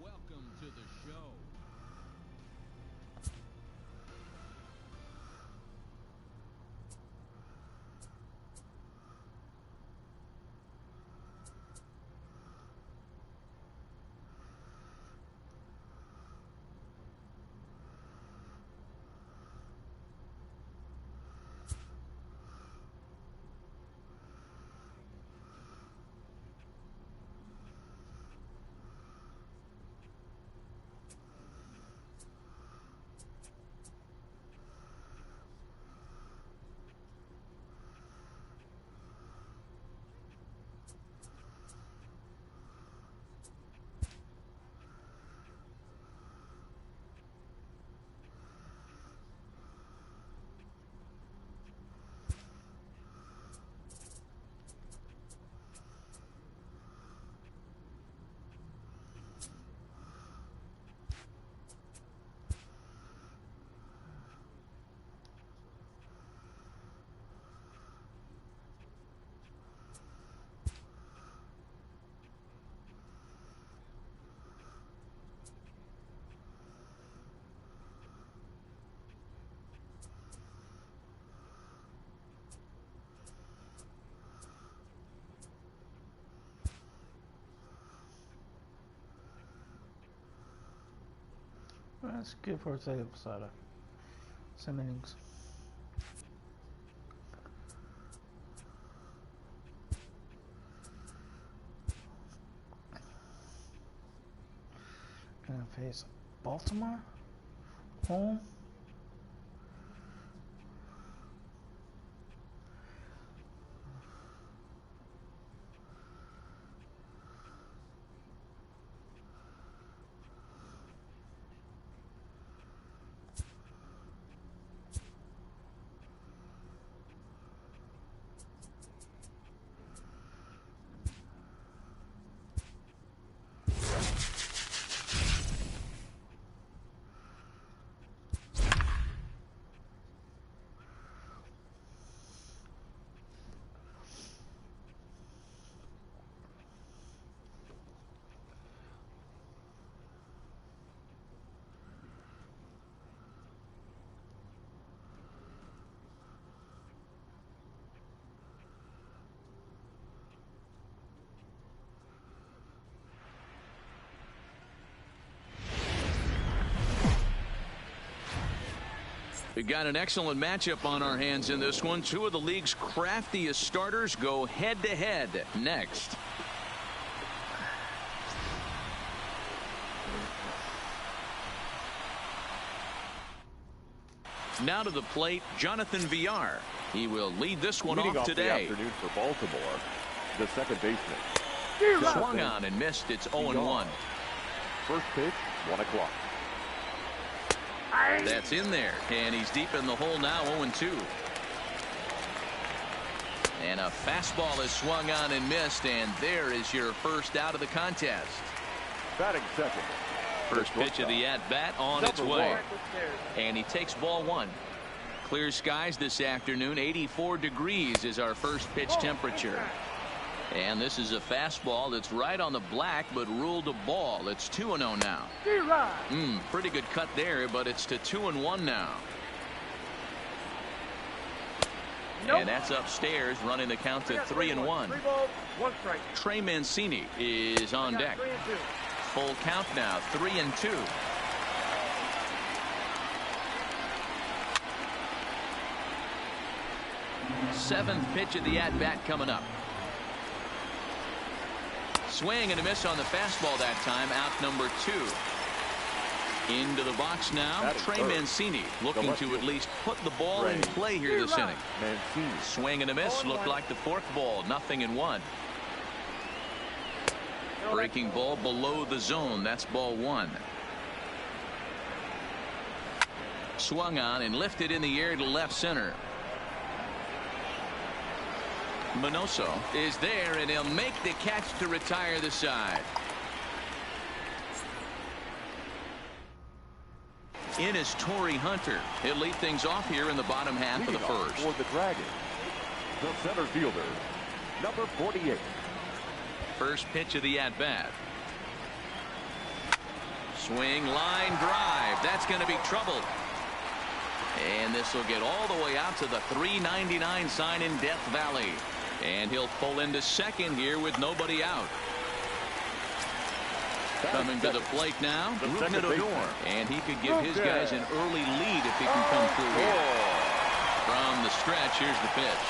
Welcome to the show. Let's give her a passada. Some innings. Gonna face Baltimore home. We've got an excellent matchup on our hands in this one. Two of the league's craftiest starters go head-to-head next. Now to the plate, Jonathan Villar. He will lead this one off today. The afternoon for Baltimore, the second baseman. Swung on and missed. It's 0-1. First pitch, 1 o'clock. That's in there, and he's deep in the hole now, 0-2. And a fastball is swung on and missed, and there is your first out of the contest. Batting second. First pitch of the at-bat on its way. And he takes ball one. Clear skies this afternoon. 84 degrees is our first pitch temperature. And this is a fastball that's right on the black, but ruled a ball. It's 2-0 now. Pretty good cut there, but it's to 2-1 now. And that's upstairs, running the count to 3-1. Trey Mancini is on deck. Full count now, 3-2. Seventh pitch of the at-bat coming up. Swing and a miss on the fastball that time. Out number 2. Into the box now. Trey Mancini looking to at least put the ball in play here this inning. Swing and a miss. Looked like the fourth ball. 0-1. Breaking ball below the zone. That's ball 1. Swung on and lifted in the air to left center. Minoso is there, and he'll make the catch to retire the side. In is Torrey Hunter. He'll lead things off here in the bottom half of the first. For the Dragons, the center fielder, number 48. First pitch of the at-bat. Swing, line, drive. That's going to be trouble. And this will get all the way out to the 399 sign in Death Valley. And he'll pull into second here with nobody out. Coming to the plate now, Odor. And he could give his guys an early lead if he can come through here. From the stretch, here's the pitch.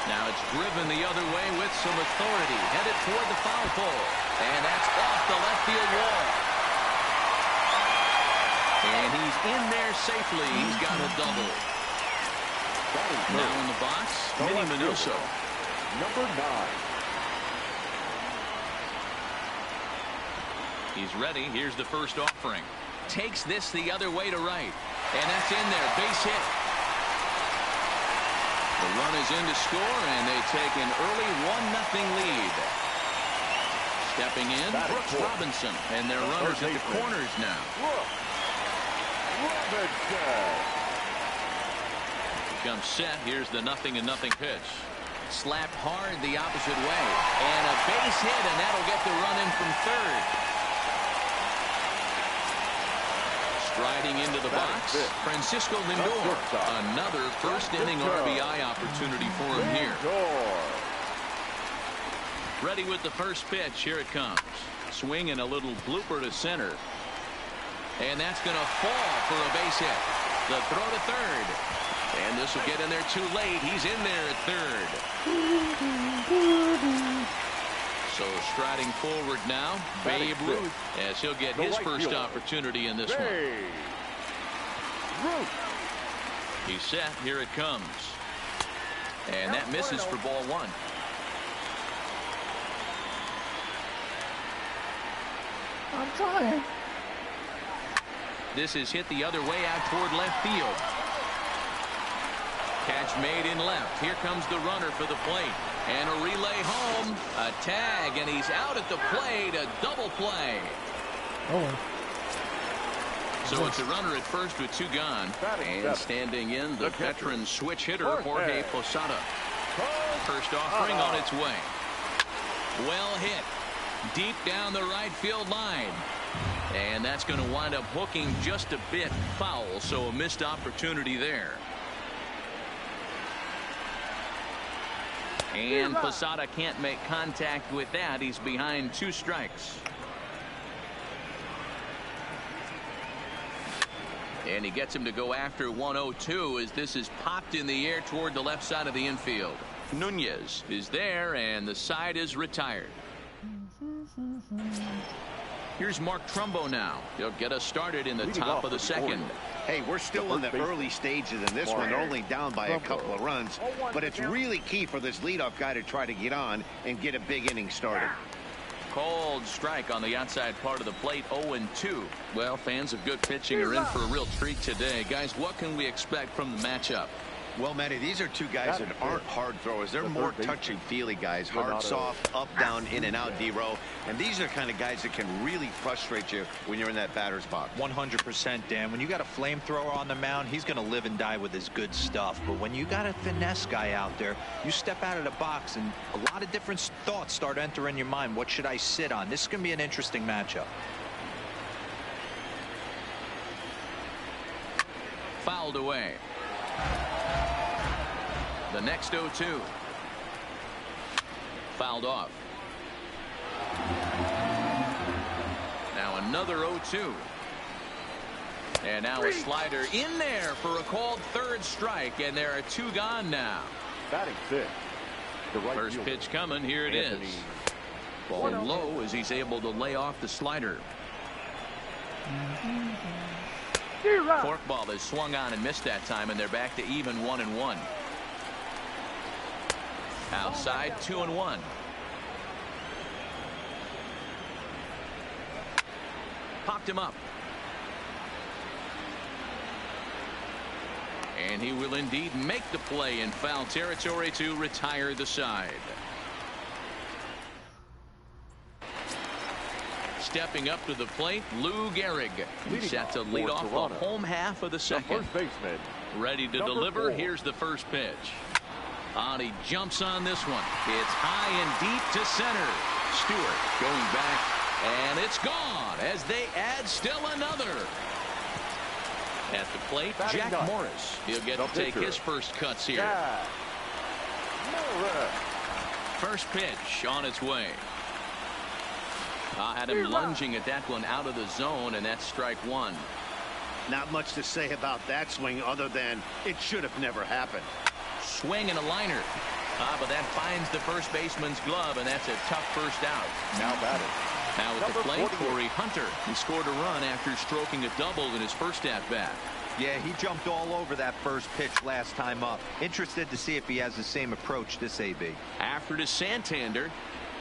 Now it's driven the other way with some authority. Headed toward the foul pole. And that's off the left field wall. And he's in there safely. He's got a double. Now in the box, Minnie Minoso. Number 9. He's ready. Here's the first offering. Takes this the other way to right. And that's in there. Base hit. The run is in to score, and they take an early 1-0 lead. Stepping in, Brooks Robinson. And their runners at the corners now. Comes set. Here's the 0-0 pitch. Slapped hard the opposite way. And a base hit, and that'll get the run in from third. Striding into the box, Francisco Lindor. Another first-inning RBI opportunity for him here. Ready with the first pitch. Here it comes. Swing and a little blooper to center. And that's going to fall for a base hit. The throw to third. And this will get in there too late. He's in there at third. So striding forward now, Babe Ruth, as he'll get his first opportunity in this one. He's set. Here it comes. And that misses for ball 1. I'm trying. This is hit the other way out toward left field. Catch made in left. Here comes the runner for the plate. And a relay home. A tag, and he's out at the plate. A double play. Oh. So it's a runner at first with 2 gone. And standing in, the veteran switch hitter, Jorge Posada. First offering on its way. Well hit. Deep down the right field line. And that's going to wind up hooking just a bit foul. So a missed opportunity there. And Posada can't make contact with that. He's behind 2 strikes. And he gets him to go after 1-0-2 as this is popped in the air toward the left side of the infield. Nunez is there, and the side is retired. Here's Mark Trumbo now. He'll get us started in the top of the second. Hey, we're still in the early stages in this one. They're only down by a couple of runs, but it's really key for this leadoff guy to try to get on and get a big inning started. Cold strike on the outside part of the plate, 0-2. Well, fans of good pitching are in for a real treat today. Guys, what can we expect from the matchup? Well, Matty, these are 2 guys that aren't hard throwers. They're more touchy-feely guys. Hard, soft, up, down, in and out, D-row. And these are the kind of guys that can really frustrate you when you're in that batter's box. 100%, Dan. When you got a flamethrower on the mound, he's going to live and die with his good stuff. But when you got a finesse guy out there, you step out of the box and a lot of different thoughts start entering your mind. What should I sit on? This is going to be an interesting matchup. Fouled away. The next 0-2. Fouled off. Now another 0-2. And now a slider in there for a called third strike, and there are 2 gone now. Batting 6. First pitch coming. Here it is. Ball low as he's able to lay off the slider. Forkball is swung on and missed that time, and they're back to even 1-1. Outside 2-1. Popped him up. And he will indeed make the play in foul territory to retire the side. Stepping up to the plate, Lou Gehrig. He's set to lead off the home half of the second. Ready to deliver. Here's the first pitch. And he jumps on this one. It's high and deep to center. Stewart going back, and it's gone as they add still another. At the plate, Jack Morris. He'll get to take his first cuts here. First pitch on its way. Had him lunging at that one out of the zone, and that's strike one. Not much to say about that swing other than it should have never happened. Swing and a liner. But that finds the first baseman's glove, and that's a tough first out. Now batting. Now at the plate, Corey Hunter. He scored a run after stroking a double in his first at-bat. Yeah, he jumped all over that first pitch last time up. Interested to see if he has the same approach this AB. After to Santander.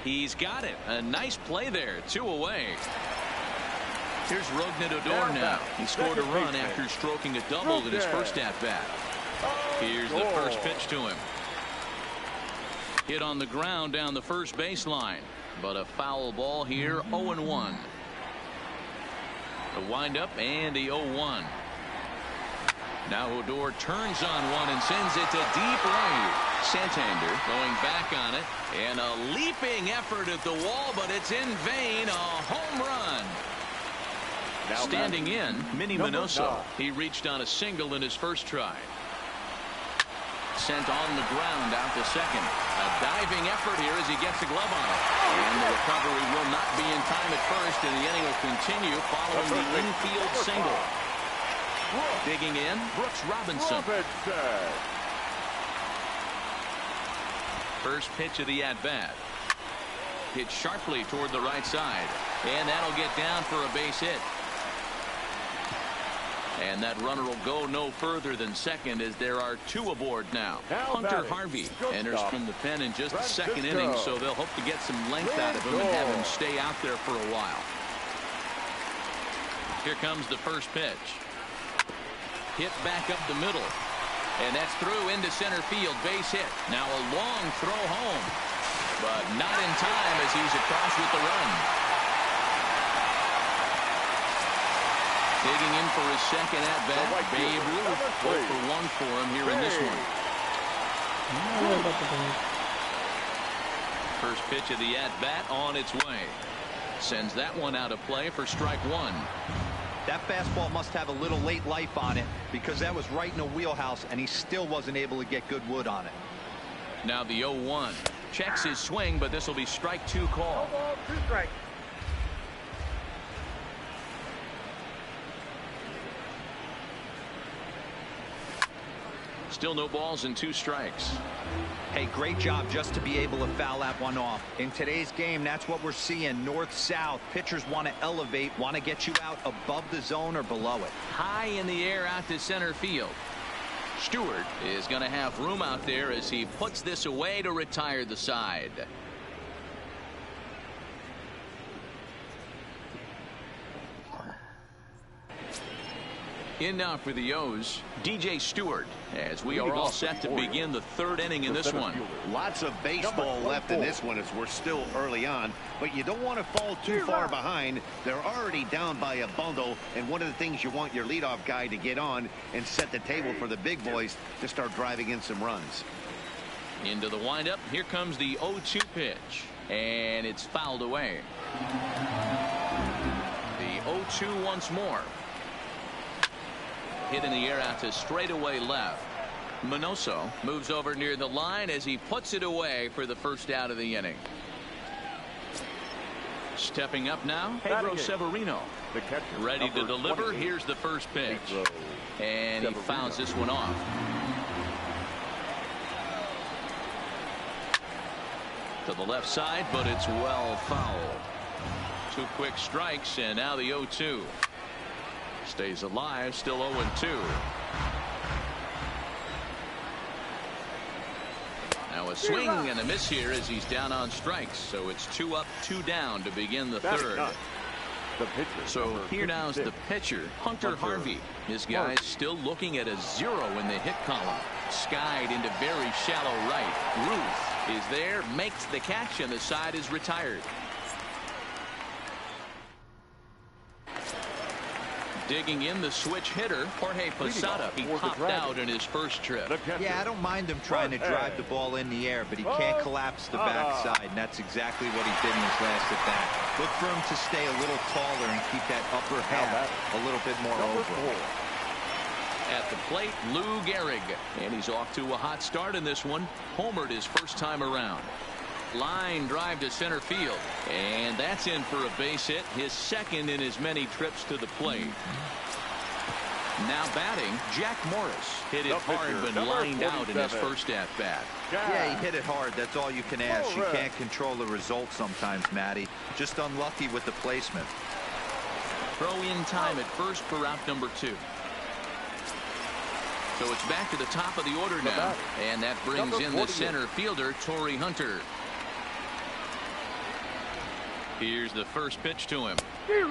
He's got it. A nice play there. 2 away. Here's Rougned Odor now. He scored a run after stroking a double in his first at-bat. Here's the first pitch to him. Hit on the ground down the first baseline. But a foul ball here. 0-1. The windup and the 0-1. Now Odor turns on one and sends it to deep right. Santander going back on it, and a leaping effort at the wall, but it's in vain. A home run. Now standing in, Minnie Minoso. He reached on a single in his first try. Sent on the ground out to second. A diving effort here as he gets the glove on it. And the recovery will not be in time at first, and the inning will continue following the infield single. Digging in, Brooks Robinson. First pitch of the at-bat. Hit sharply toward the right side. And that'll get down for a base hit. And that runner will go no further than second as there are 2 aboard now. Hunter Harvey enters from the pen in just the second inning, so they'll hope to get some length out of him and have him stay out there for a while. Here comes the first pitch. Hit back up the middle. And that's through into center field. Base hit. Now a long throw home. But not in time as he's across with the run. Digging in for his second at-bat. Babe Ruth 0 for 1 for him here in this one. First pitch of the at-bat on its way. Sends that one out of play for strike one. That fastball must have a little late life on it because that was right in the wheelhouse, and he still wasn't able to get good wood on it. Now the 0-1. Checks his swing, but this will be strike two call. Still no balls and 2 strikes. Hey, great job just to be able to foul that one off. In today's game, that's what we're seeing. North-south. Pitchers want to elevate, want to get you out above the zone or below it. High in the air out to center field. Stewart is going to have room out there as he puts this away to retire the side. In now for the O's, DJ Stewart, as we are all set to begin the 3rd inning in this one. Lots of baseball left in this one as we're still early on, but you don't want to fall too far behind. They're already down by a bundle, and one of the things you want your leadoff guy to get on and set the table for the big boys to start driving in some runs. Into the windup, here comes the 0-2 pitch, and it's fouled away. The 0-2 once more. Hit in the air out to straightaway left. Minoso moves over near the line as he puts it away for the first out of the inning. Stepping up now, Pedro Severino. Ready to deliver. Here's the first pitch. And he fouls this one off. To the left side, but it's well fouled. 2 quick strikes, and now the 0-2. Stays alive, still 0-2. Now a swing and a miss here as he's down on strikes. So it's 2 up, 2 down to begin the 3rd. The pitcher. So here now's the pitcher, Hunter Harvey. This guy's still looking at a 0 in the hit column. Skied into very shallow right. Ruth is there, makes the catch, and the side is retired. Digging in the switch hitter, Jorge Posada. He popped out in his first trip. Yeah, I don't mind him trying to drive the ball in the air, but he can't collapse the backside, and that's exactly what he did in his last at bat. Look for him to stay a little taller and keep that upper half a little bit more over. At the plate, Lou Gehrig, and he's off to a hot start in this one. Homered his first time around. Line drive to center field, and that's in for a base hit, his second in as many trips to the plate. Now batting, Jack Morris hit it hard but lined out in his first at bat. Yeah, he hit it hard. That's all you can ask. You can't control the result sometimes, Matty. Just unlucky with the placement. Throw in time at first for out number 2. So it's back to the top of the order now, and that brings in the center fielder, Torrey Hunter. Here's the first pitch to him.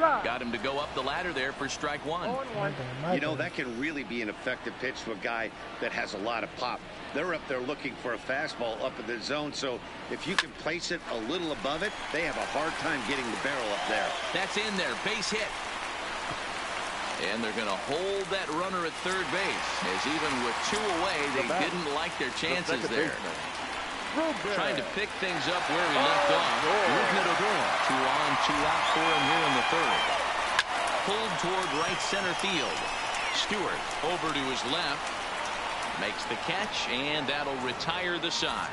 Got him to go up the ladder there for strike 1. You know, that can really be an effective pitch to a guy that has a lot of pop. They're up there looking for a fastball up in the zone, so if you can place it a little above it, they have a hard time getting the barrel up there. That's in there, base hit. And they're going to hold that runner at third base, as even with 2 away, they didn't like their chances there. Trying to pick things up where he left off. 2 on, 2 out for him here in the third. Pulled toward right center field. Stewart over to his left. Makes the catch, and that'll retire the side.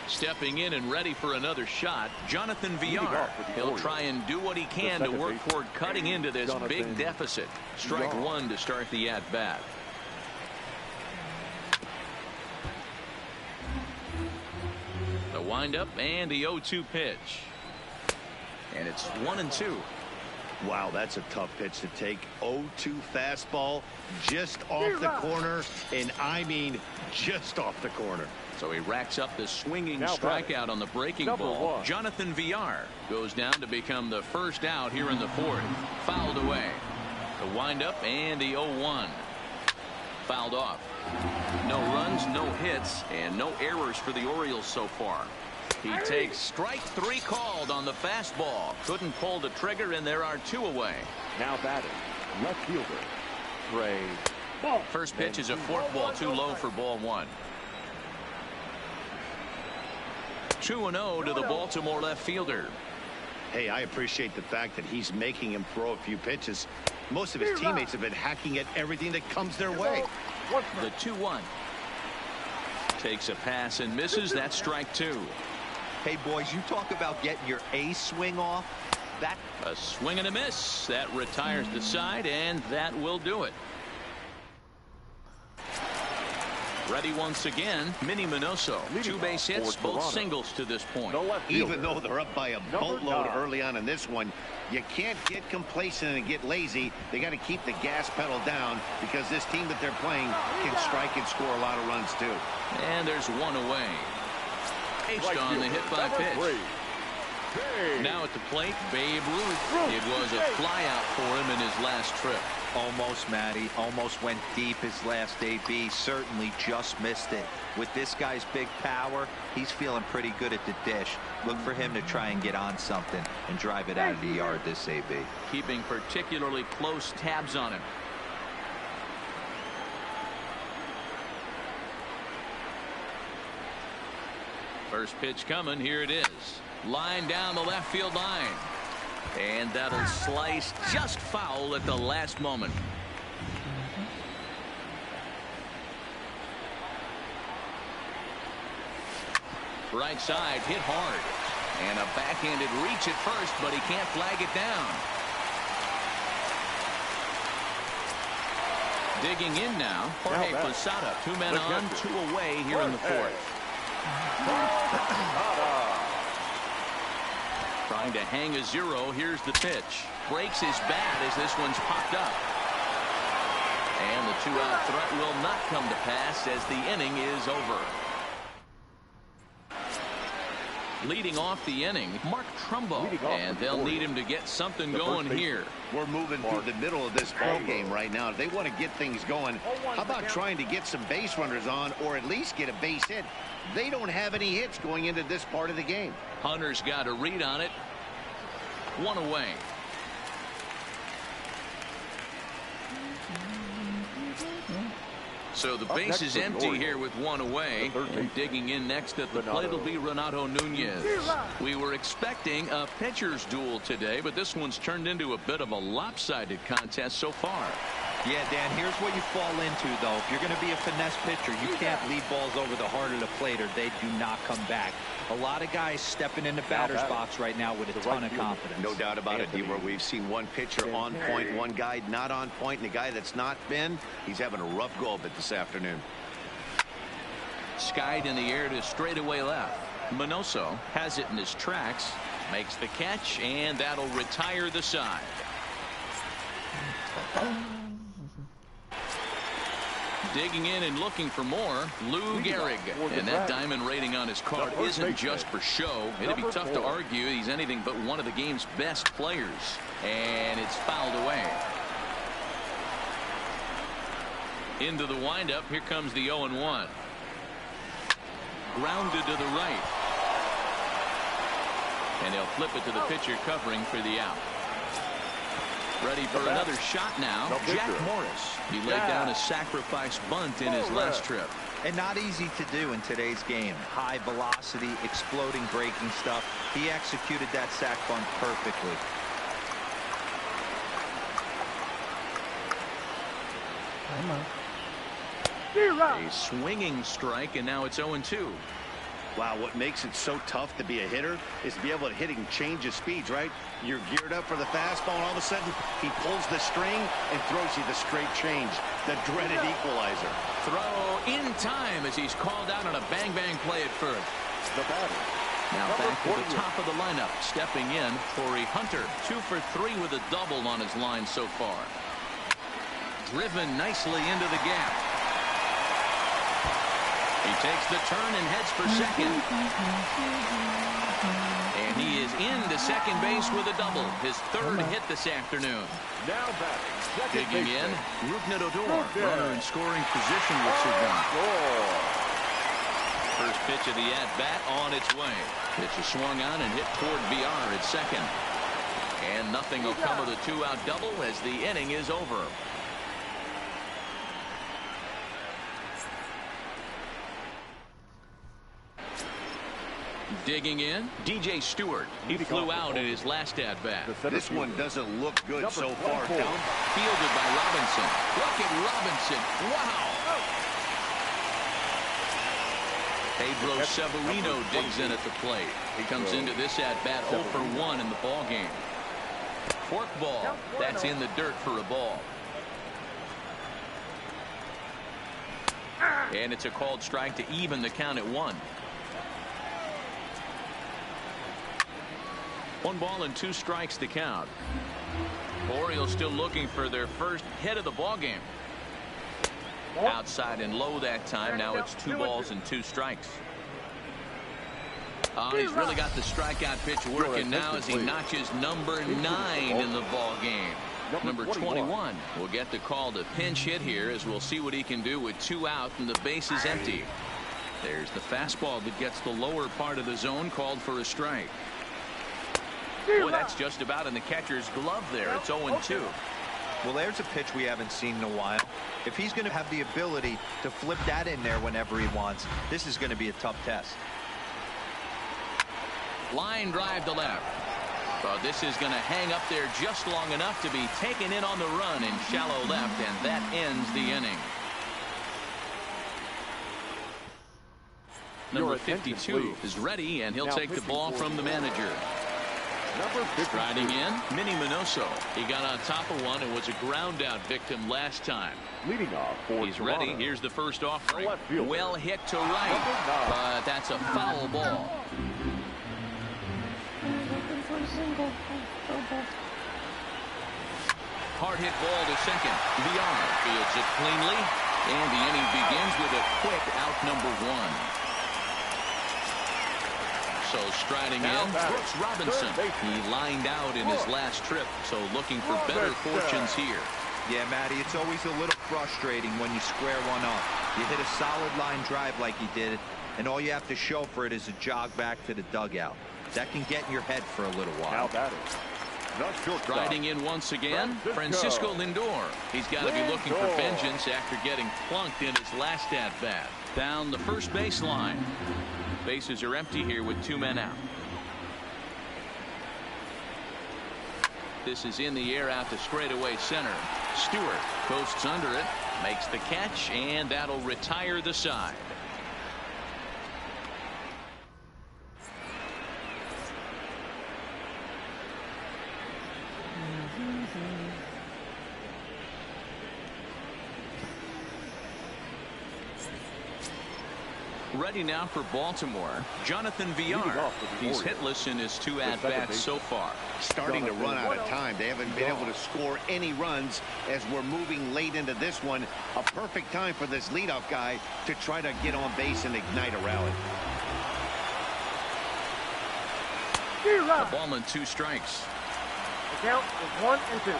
Stepping in and ready for another shot, Jonathan Villar. He'll try and do what he can to work toward cutting into this big deficit. Strike 1 to start the at-bat. The windup and the 0-2 pitch. And it's 1-2. Wow, that's a tough pitch to take. 0-2 fastball just off the corner, and I mean just off the corner. So he racks up the swinging strikeout on the breaking ball. Jonathan Villar goes down to become the first out here in the 4th. Fouled away. The windup and the 0-1. Fouled off. No runs, no hits, and no errors for the Orioles so far. He takes strike 3 called on the fastball. Couldn't pull the trigger, and there are 2 away. Now batting, left fielder, Trey. First pitch is a fork ball too low for ball 1. 2-0 to the Baltimore left fielder. Hey, I appreciate the fact that he's making him throw a few pitches. Most of his teammates have been hacking at everything that comes their way. The 2-1. Takes a pass and misses. That's strike 2. Hey, boys, you talk about getting your A swing off. That a swing and a miss. That retires the side, and that will do it. Ready once again, Minnie Minoso. 2 base hits, both singles to this point. Even though they're up by a boatload early on in this one, you can't get complacent and get lazy. They got to keep the gas pedal down, because this team that they're playing can strike and score a lot of runs too. And there's 1 away. Based on the hit by pitch. Now at the plate, Babe Ruth. It was a flyout for him in his last trip. Almost, Matty. Almost went deep his last AB. Certainly just missed it. With this guy's big power, he's feeling pretty good at the dish. Look for him to try and get on something and drive it out of the yard this AB. Keeping particularly close tabs on him. First pitch coming. Here it is. Line down the left field line. And that'll slice just foul at the last moment. Right side hit hard. And a backhanded reach at first, but he can't flag it down. Digging in now, Jorge Posada. 2 men on, 2 away here in the 4th. Trying to hang a 0. Here's the pitch. Breaks his bat as this one's popped up. And the 2-out threat will not come to pass as the inning is over. Leading off the inning, Mark Trumbo, and they'll need him to get something going here. We're moving through the middle of this ball game right now. If they want to get things going, how about trying to get some base runners on or at least get a base hit? They don't have any hits going into this part of the game. Hunter's got a read on it. One away. So the base is empty here with one away. And digging in next at the plate will be Renato Nunez. We were expecting a pitcher's duel today, but this one's turned into a bit of a lopsided contest so far. Yeah, Dan, here's what you fall into, though. If you're going to be a finesse pitcher, you can't lead balls over the heart of the plate or they do not come back. A lot of guys stepping in the batter's box right now with a ton of confidence. No doubt about it, D-Ward. We've seen one pitcher on point, one guy not on point, and the guy that's not been, he's having a rough go of it this afternoon. Skied in the air to straightaway left. Minoso has it in his tracks, makes the catch, and that'll retire the side. Digging in and looking for more, Lou Gehrig. And that diamond rating on his card isn't just for show. It'd be tough to argue he's anything but one of the game's best players. And it's fouled away. Into the windup. Here comes the 0-1. Grounded to the right. And he'll flip it to the pitcher covering for the out. Ready for another shot now. Jack Morris. He laid down a sacrifice bunt in his last trip. And not easy to do in today's game. High velocity, exploding breaking stuff. He executed that sac bunt perfectly. A swinging strike, and now it's 0-2. Wow, what makes it so tough to be a hitter is to be able to hit and change of speeds, right? You're geared up for the fastball, and all of a sudden, he pulls the string and throws you the straight change, the dreaded equalizer. Throw in time as he's called out on a bang-bang play at first. The batter. Now back to the top of the lineup. Stepping in, Corey Hunter. 2 for 3 with a double on his line so far. Driven nicely into the gap. He takes the turn and heads for second. And he is into second base with a double. His third hit this afternoon. Now batting. Digging in, Rougned Odor. Runner in scoring position with Sagan. First pitch of the at-bat on its way. Pitch is swung on and hit toward VR at second. And nothing will come of the two-out double as the inning is over. Digging in, DJ Stewart. He flew out in his last at-bat. This one doesn't look good so far. Fielded by Robinson. Look at Robinson. Wow. Pedro Severino digs in at the plate. He comes into this at-bat 0 for 1 in the ball game. Fork ball. That's in the dirt for a ball. And it's a called strike to even the count at 1. 1 ball and 2 strikes to count. Orioles still looking for their first hit of the ball game. Outside and low that time. Now it's 2 balls and 2 strikes. He's really got the strikeout pitch working now as he notches number 9 in the ball game. Number 21 will get the call to pinch hit here as we'll see what he can do with 2 out and the base is empty. There's the fastball that gets the lower part of the zone, called for a strike. Boy, that's just about in the catcher's glove there. It's 0-2. Well, there's a pitch we haven't seen in a while. If he's going to have the ability to flip that in there whenever he wants, this is going to be a tough test. Line drive to left. But this is going to hang up there just long enough to be taken in on the run in shallow left, and that ends the inning. Number 52 is ready, and he'll take the ball from the manager. Striding in, Minnie Minoso. He got on top of one and was a ground out victim last time. Leading off for He's ready. Here's the first offering. Well hit to right, but that's a foul ball. Hard hit ball to second. VR fields it cleanly, and the inning begins with a quick out number 1. So striding in, Brooks Robinson. He lined out in his last trip, so looking for better fortunes here. Yeah, Matty, it's always a little frustrating when you square one up. You hit a solid line drive like he did, and all you have to show for it is a jog back to the dugout. That can get in your head for a little while. Riding in once again, Francisco Lindor. He's got to be looking for vengeance after getting plunked in his last at-bat. Down the first baseline. Bases are empty here with 2 men out. This is in the air out to straightaway center. Stewart coasts under it, makes the catch, and that'll retire the side. Ready now for Baltimore, Jonathan Villar. He's hitless in his 2 at-bats so far. Starting to run out of time. They haven't been able to score any runs as we're moving late into this one. A perfect time for this leadoff guy to try to get on base and ignite a rally. A ball and 2 strikes. The count is 1 and 2.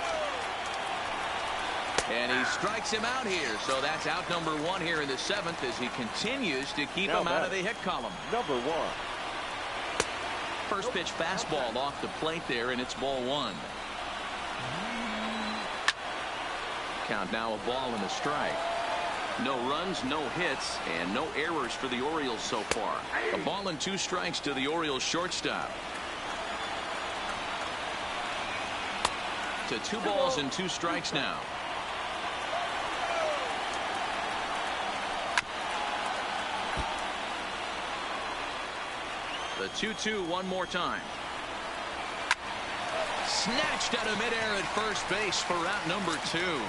And he strikes him out here. So that's out number 1 here in the 7th as he continues to keep him out of the hit column. Number 1. First pitch fastball off the plate there, and it's ball 1. Count now a ball and a strike. No runs, no hits, and no errors for the Orioles so far. A ball and 2 strikes to the Orioles shortstop. To 2 balls and 2 strikes now. The 2-2 one more time. Snatched out of midair at first base for out number 2.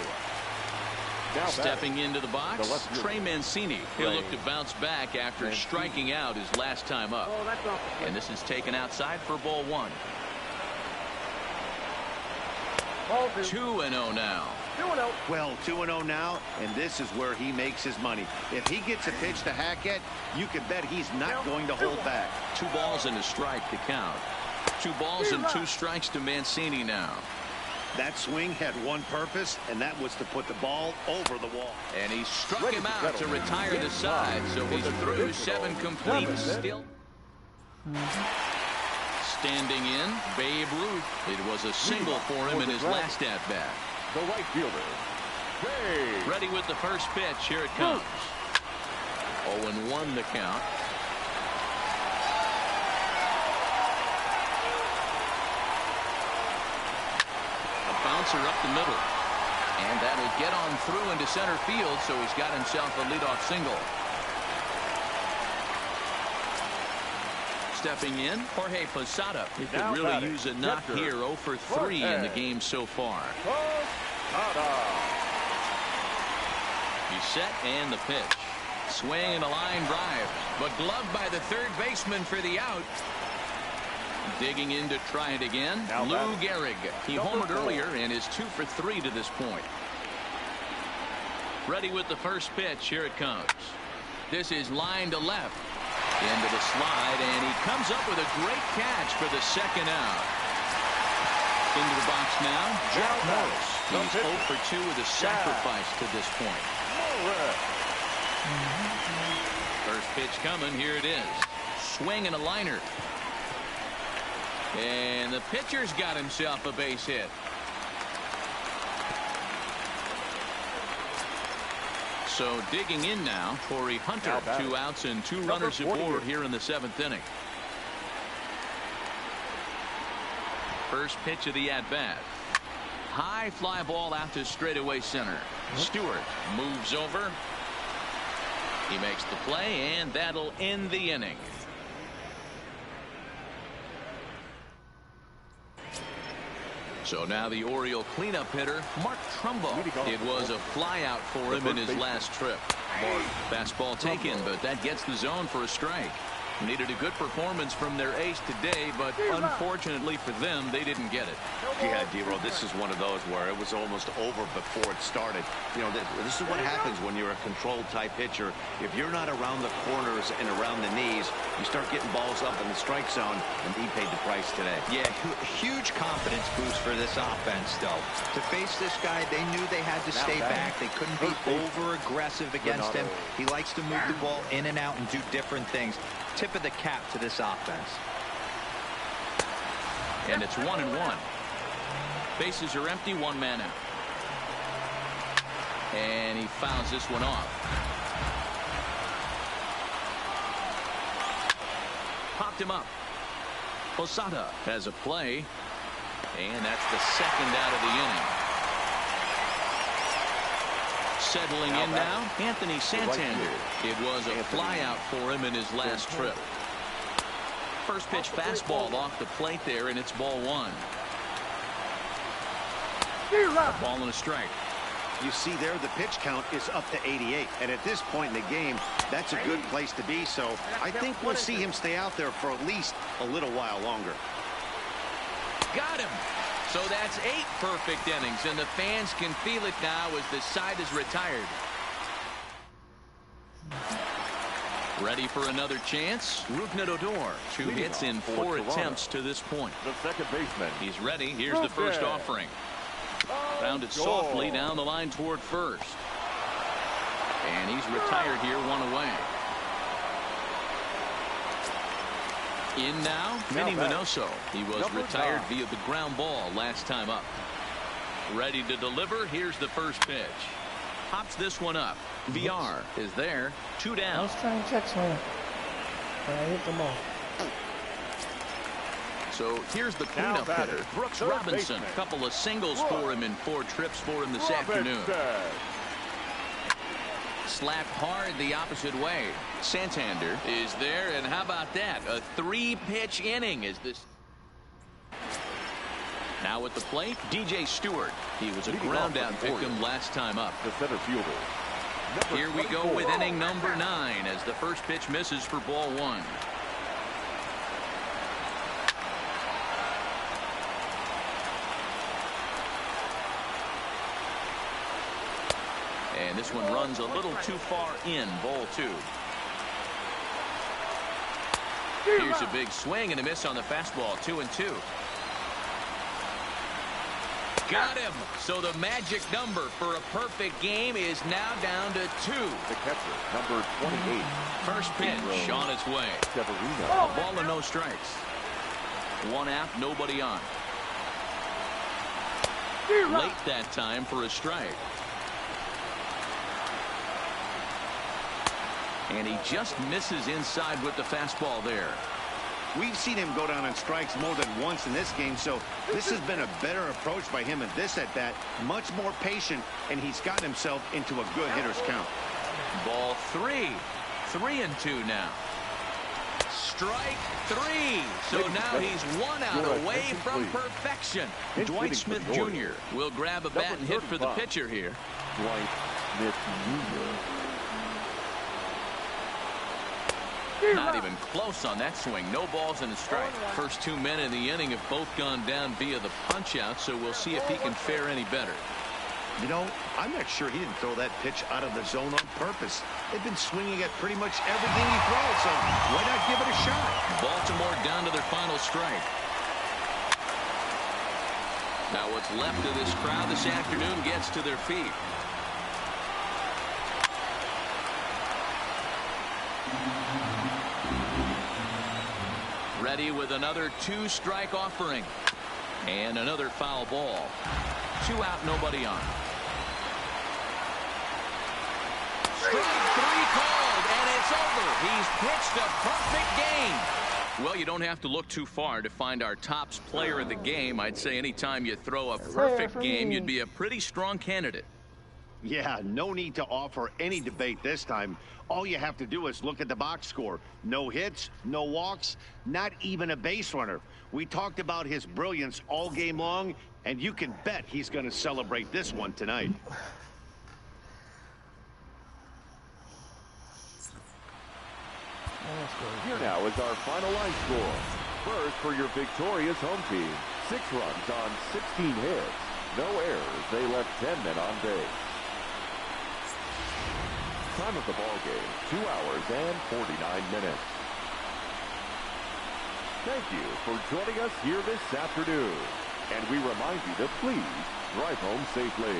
Stepping into the box, Trey Mancini. He'll look to bounce back after striking out his last time up. And this is taken outside for ball 1. 2-0 now. Well, 2-0 now, and this is where he makes his money. If he gets a pitch to hack at, you can bet he's not going to hold back. 2 balls and a strike to count. 2 balls and 2 strikes to Mancini now. That swing had one purpose, and that was to put the ball over the wall. And he struck him out to retire the side, so he's through 7 complete. Still standing in, Babe Ruth. It was a single for him in his last at-bat. The right fielder. Ready with the first pitch. Here it comes. 0-1 the count. A bouncer up the middle. And that'll get on through into center field, so he's got himself a leadoff single. Stepping in, Jorge Posada. He could really use a knock here. 0 for 3 in the game so far. He's set and the pitch. Swing and a line drive, but gloved by the third baseman for the out. Digging in to try it again, Lou Gehrig. He homered earlier and is 2 for 3 to this point. Ready with the first pitch. Here it comes. This is line to left. Into the slide, and he comes up with a great catch for the second out. Into the box now, Jack Morris. He's 0 for 2 with a sacrifice to this point. First pitch coming. Here it is. Swing and a liner. And the pitcher's got himself a base hit. So digging in now, Torrey Hunter. 2 outs and 2 runners aboard here in the 7th inning. First pitch of the at-bat. High fly ball out to straightaway center. Stewart moves over. He makes the play, and that'll end the inning. So now the Oriole cleanup hitter, Mark Trumbo. It was a flyout for him in his last trip. Fastball taken, but that gets the zone for a strike. Needed a good performance from their ace today, but unfortunately for them, they didn't get it. Yeah, D-Roll, this is one of those where it was almost over before it started. You know, this is what happens when you're a controlled-type pitcher. If you're not around the corners and around the knees, you start getting balls up in the strike zone, and he paid the price today. Yeah, huge confidence boost for this offense, though. To face this guy, they knew they had to stay back. They couldn't be over-aggressive against him. He likes to move the ball in and out and do different things. Tip of the cap to this offense. And it's 1-1. Bases are empty, one man out. And he fouls this one off. Popped him up. Posada has a play. And that's the second out of the inning. Settling in now, Anthony Santander. It was a flyout for him in his last trip. First pitch fastball off the plate there, and it's ball one. A ball and a strike. You see there, the pitch count is up to 88. And at this point in the game, that's a good place to be. So I think we'll see him stay out there for at least a little while longer. Got him. So that's 8 perfect innings, and the fans can feel it now as the side is retired. Ready for another chance? Rougned Odor. 2 hits in 4 attempts to this point. The second baseman. He's ready. Here's the first offering. Rounded softly down the line toward first. And he's retired here, 1 away. In now, Vinny Minoso. He was retired via the ground ball last time up. Ready to deliver. Here's the first pitch. Pops this one up. VR is there. 2 I down. was trying to check swing. But I hit the ball. So here's the cleanup hitter, Brooks Robinson. A couple of singles for him in 4 trips for him this afternoon. Slapped hard the opposite way. Santander is there, and how about that? A 3-pitch inning is this. Now at the plate, DJ Stewart. He was a ground out victim last time up. The center fielder. Here we go with inning number 9 as the first pitch misses for ball 1. And this one runs a little too far in, ball 2. Here's a big swing and a miss on the fastball, 2-2. Got him. So the magic number for a perfect game is now down to 2. The catcher, number 28. First pitch on its way. Severino. A ball and no strikes. 1 out, nobody on. Late that time for a strike. And he just misses inside with the fastball there. We've seen him go down on strikes more than once in this game, so this has been a better approach by him in this at-bat. Much more patient, and he's gotten himself into a good hitter's count. Ball 3. 3-2 now. Strike 3. So now he's 1 out away from perfection. Dwight Smith Jr. will grab a bat and hit for the pitcher here. Dwight Smith Jr. Not even close on that swing. No balls and a strike. First 2 men in the inning have both gone down via the punch-out, so we'll see if he can fare any better. You know, I'm not sure he didn't throw that pitch out of the zone on purpose. They've been swinging at pretty much everything he throws, so why not give it a shot? Baltimore down to their final strike. Now what's left of this crowd this afternoon gets to their feet. Ready with another 2-strike offering. And another foul ball. 2 out, nobody on. Strike 3 called, and it's over. He's pitched a perfect game. Well, you don't have to look too far to find our tops player of the game. I'd say anytime you throw a perfect game, you'd be a pretty strong candidate. Yeah, no need to offer any debate this time. All you have to do is look at the box score. No hits, no walks, not even a base runner. We talked about his brilliance all game long, and you can bet he's going to celebrate this one tonight. Here now is our final line score. First for your victorious home team. 6 runs on 16 hits. No errors. They left 10 men on base. Time of the ball game, 2 hours and 49 minutes. Thank you for joining us here this afternoon. And we remind you to please drive home safely.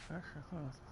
Actually, huh.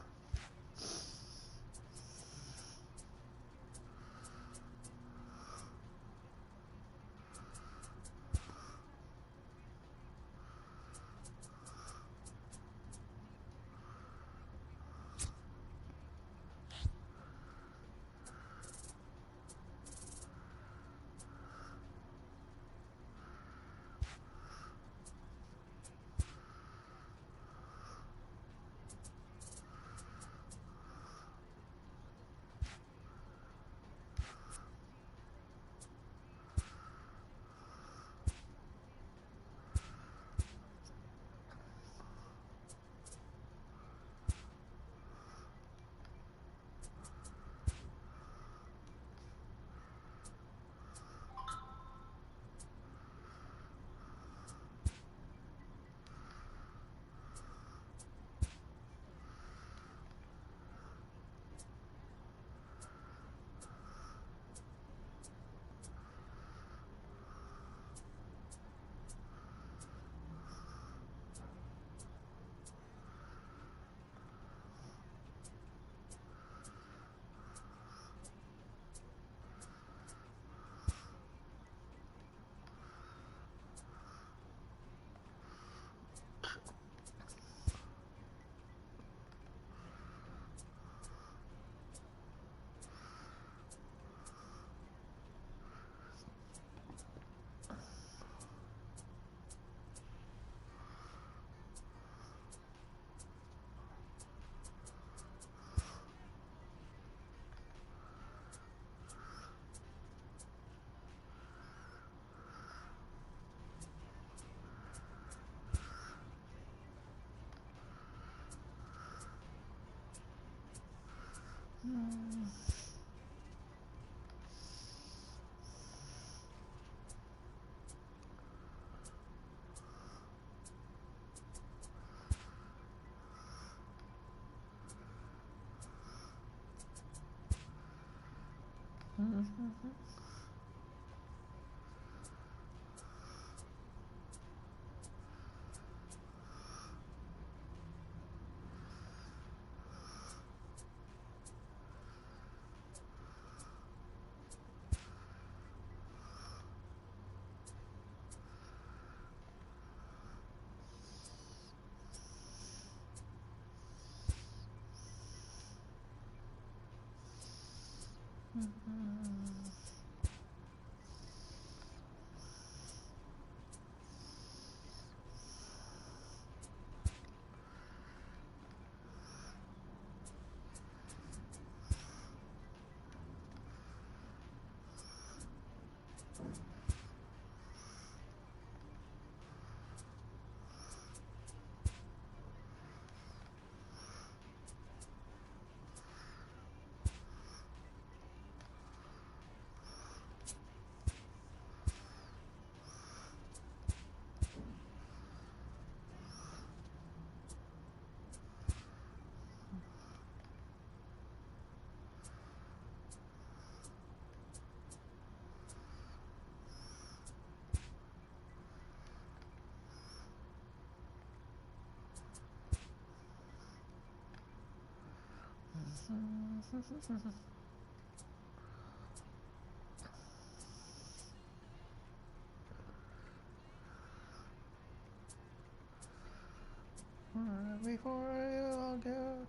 Before I all get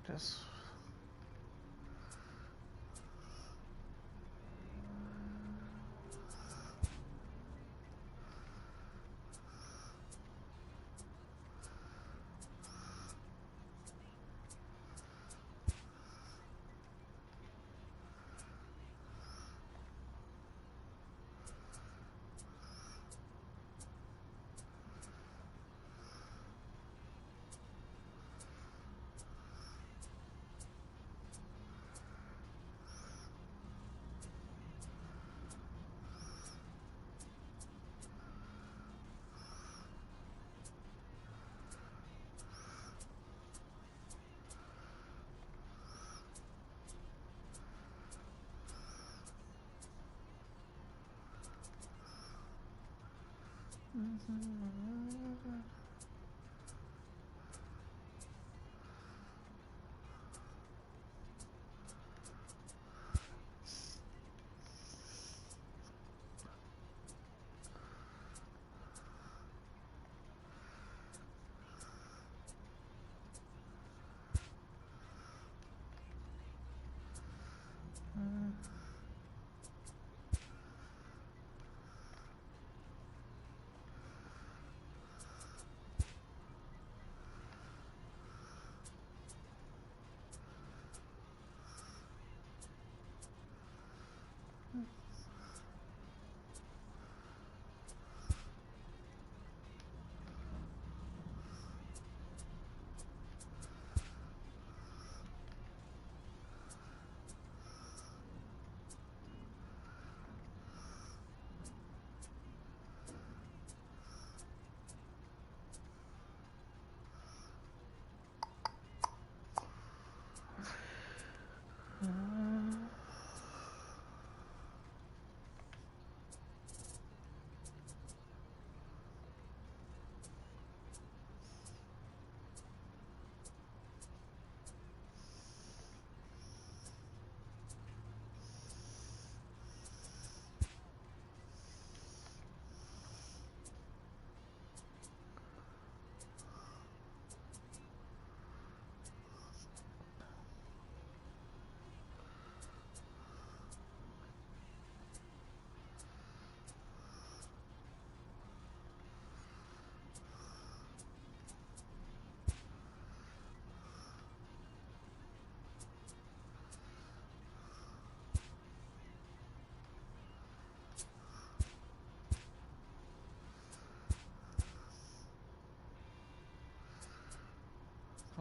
just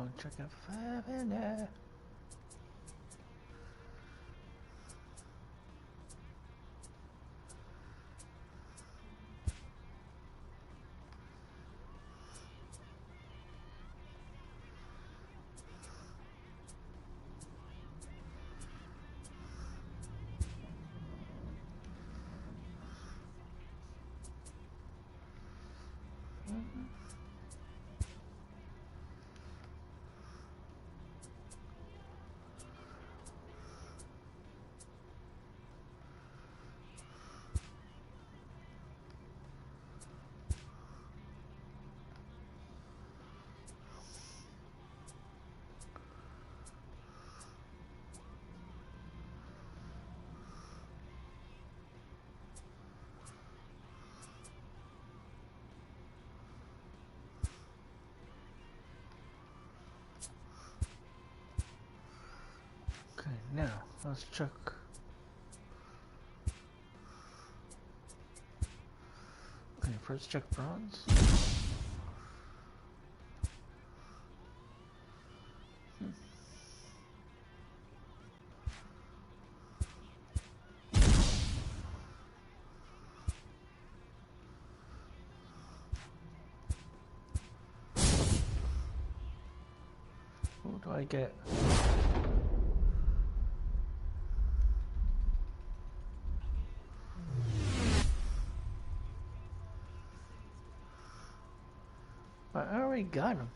I'll check out 5 in there. Okay, now let's check. Okay, first check bronze. Who do I get? I already got him.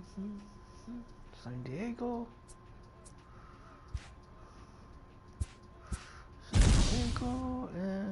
San Diego. San Diego and